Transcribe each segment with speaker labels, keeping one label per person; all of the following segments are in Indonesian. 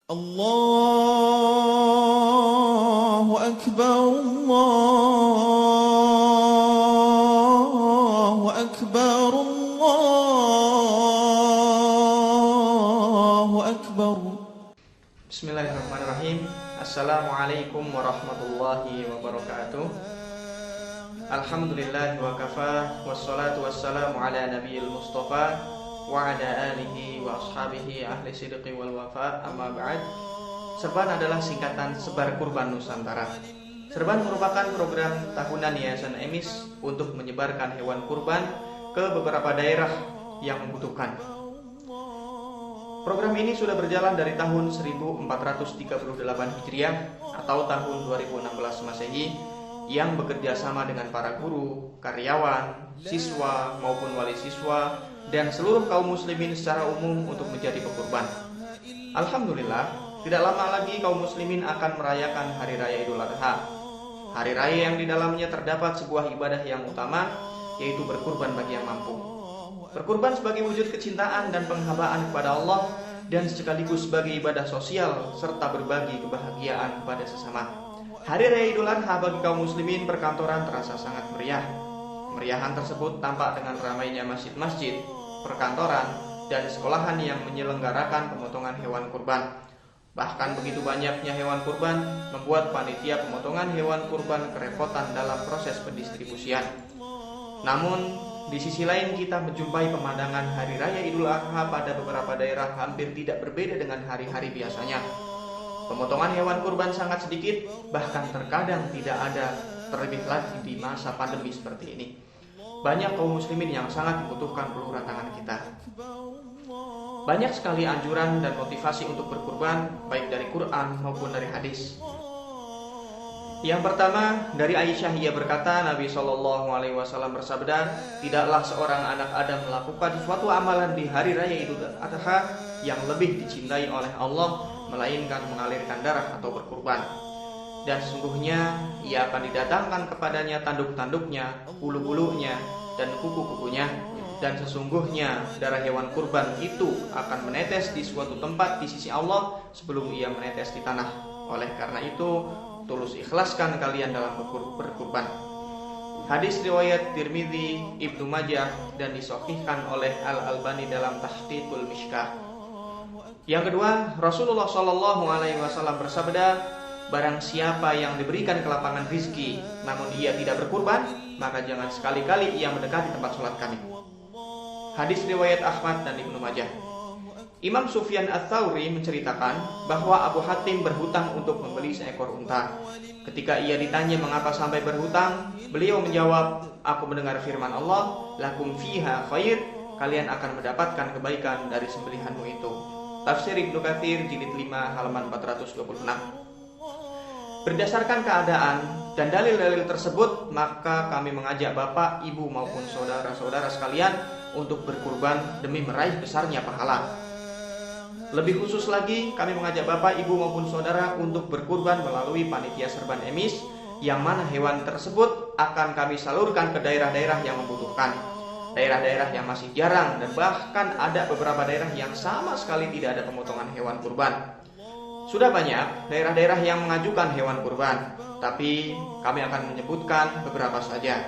Speaker 1: Allahu Akbar, Allahu Akbar, Allahu Akbar.
Speaker 2: Bismillahirrahmanirrahim. Assalamualaikum warahmatullahi wabarakatuh. Alhamdulillah wa kafa, wassalatu wassalamu ala nabiyil mustafa wa ala alihi wa ashabihi ahli sidqi wal wafa, amma ba'd. Serban adalah singkatan Sebar Kurban Nusantara. Serban merupakan program tahunan Yayasan EMIS untuk menyebarkan hewan kurban ke beberapa daerah yang membutuhkan. Program ini sudah berjalan dari tahun 1438 Hijriah atau tahun 2016 Masehi, yang bekerja sama dengan para guru, karyawan, siswa maupun wali siswa dan seluruh kaum muslimin secara umum untuk menjadi pekurban. Alhamdulillah, tidak lama lagi kaum muslimin akan merayakan Hari Raya Idul Adha. Hari raya yang di dalamnya terdapat sebuah ibadah yang utama, yaitu berkurban bagi yang mampu. Berkurban sebagai wujud kecintaan dan penghambaan kepada Allah, dan sekaligus sebagai ibadah sosial serta berbagi kebahagiaan kepada sesama. Hari Raya Idul Adha bagi kaum muslimin perkantoran terasa sangat meriah. Kemeriahan tersebut tampak dengan ramainya masjid-masjid, perkantoran, dan sekolahan yang menyelenggarakan pemotongan hewan kurban. Bahkan begitu banyaknya hewan kurban membuat panitia pemotongan hewan kurban kerepotan dalam proses pendistribusian. Namun, di sisi lain kita menjumpai pemandangan Hari Raya Idul Adha pada beberapa daerah hampir tidak berbeda dengan hari-hari biasanya. Pemotongan hewan kurban sangat sedikit, bahkan terkadang tidak ada, terlebih lagi di masa pandemi seperti ini. Banyak kaum muslimin yang sangat membutuhkan uluran tangan kita. Banyak sekali anjuran dan motivasi untuk berkurban, baik dari Quran maupun dari hadis. Yang pertama, dari Aisyah, ia berkata, Nabi SAW bersabda, tidaklah seorang anak Adam melakukan suatu amalan di Hari Raya Idul Adha yang lebih dicintai oleh Allah, melainkan mengalirkan darah atau berkurban. Dan sesungguhnya ia akan didatangkan kepadanya tanduk-tanduknya, bulu-bulunya, dan kuku-kukunya. Dan sesungguhnya darah hewan kurban itu akan menetes di suatu tempat di sisi Allah sebelum ia menetes di tanah. Oleh karena itu, tulus ikhlaskan kalian dalam berkurban. Hadis riwayat Tirmidzi, Ibnu Majah, dan disahihkan oleh Al-Albani dalam Tahqiqul Mishkah. Yang kedua, Rasulullah SAW bersabda, barang siapa yang diberikan kelapangan rizki namun ia tidak berkurban, maka jangan sekali-kali ia mendekati tempat sholat kami. Hadis riwayat Ahmad dan Ibnu Majah. Imam Sufyan Ats-Tsauri menceritakan bahwa Abu Hatim berhutang untuk membeli seekor unta. Ketika ia ditanya mengapa sampai berhutang, beliau menjawab, aku mendengar firman Allah, lakum fiha khair, kalian akan mendapatkan kebaikan dari sembelihanmu itu. Tafsir Ibnu Katsir jilid 5 halaman 426. Berdasarkan keadaan dan dalil-dalil tersebut, maka kami mengajak bapak, ibu maupun saudara-saudara sekalian untuk berkurban demi meraih besarnya pahala. Lebih khusus lagi, kami mengajak bapak, ibu maupun saudara untuk berkurban melalui panitia serban EMIS, yang mana hewan tersebut akan kami salurkan ke daerah-daerah yang membutuhkan. Daerah-daerah yang masih jarang, dan bahkan ada beberapa daerah yang sama sekali tidak ada pemotongan hewan kurban. Sudah banyak daerah-daerah yang mengajukan hewan kurban, tapi kami akan menyebutkan beberapa saja.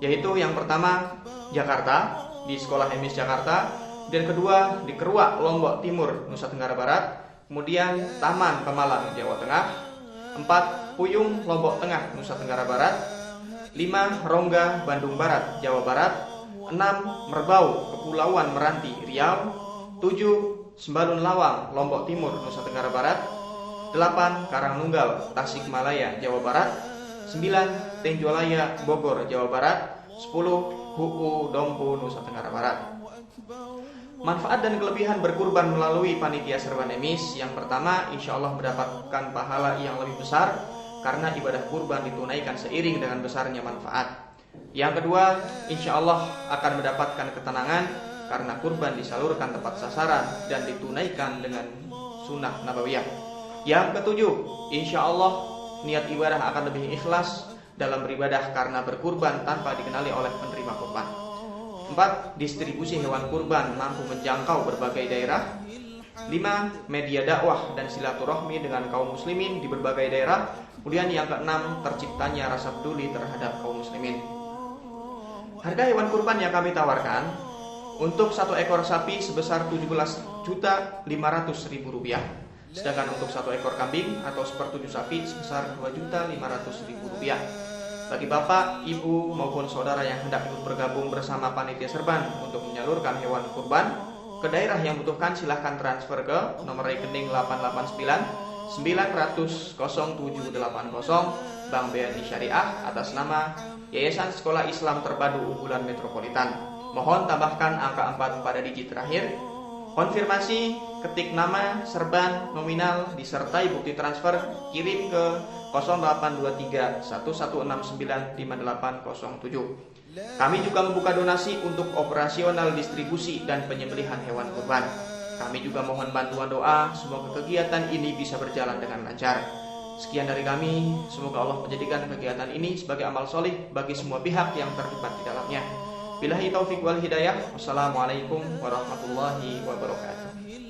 Speaker 2: Yaitu yang pertama, Jakarta, di Sekolah EMIS Jakarta. Dan kedua, di Keruak, Lombok Timur, Nusa Tenggara Barat. Kemudian Taman Pemalang, Jawa Tengah. 4, Puyung, Lombok Tengah, Nusa Tenggara Barat. 5, Rongga, Bandung Barat, Jawa Barat. 6, Merbau, Kepulauan Meranti, Riau. 7, Sembalun Lawang, Lombok Timur, Nusa Tenggara Barat. 8, Karangnunggal, Tasikmalaya, Jawa Barat. 9, Tenjolaya, Bogor, Jawa Barat. 10, Huku, Dompu, Nusa Tenggara Barat. Manfaat dan kelebihan berkurban melalui panitia serban EMIS. Yang pertama, insya Allah mendapatkan pahala yang lebih besar karena ibadah kurban ditunaikan seiring dengan besarnya manfaat. Yang kedua, insya Allah akan mendapatkan ketenangan karena kurban disalurkan tepat sasaran dan ditunaikan dengan sunnah nabawiyah. Yang ketujuh, insya Allah niat ibadah akan lebih ikhlas dalam beribadah karena berkurban tanpa dikenali oleh penerima kurban. 4. Distribusi hewan kurban mampu menjangkau berbagai daerah. 5. Media dakwah dan silaturahmi dengan kaum muslimin di berbagai daerah. Kemudian yang ke-6, terciptanya rasa peduli terhadap kaum muslimin. Harga hewan kurban yang kami tawarkan untuk satu ekor sapi sebesar Rp17.500.000, sedangkan untuk satu ekor kambing atau sepertujuh sapi sebesar Rp2.500.000. Bagi bapak, ibu maupun saudara yang hendak ikut bergabung bersama panitia serban untuk menyalurkan hewan kurban ke daerah yang membutuhkan, silahkan transfer ke nomor rekening 889 900 0780 Bank BNI Syariah atas nama Yayasan Sekolah Islam Terpadu Unggulan Metropolitan. Mohon tambahkan angka 4 pada digit terakhir. Konfirmasi, ketik nama, serban, nominal, disertai bukti transfer, kirim ke 0823 1169 5807. Kami juga membuka donasi untuk operasional distribusi dan penyembelihan hewan kurban. Kami juga mohon bantuan doa, semoga kegiatan ini bisa berjalan dengan lancar. Sekian dari kami, semoga Allah menjadikan kegiatan ini sebagai amal solih bagi semua pihak yang terlibat di dalamnya. Billahi taufiq wal hidayah. Wassalamualaikum warahmatullahi wabarakatuh.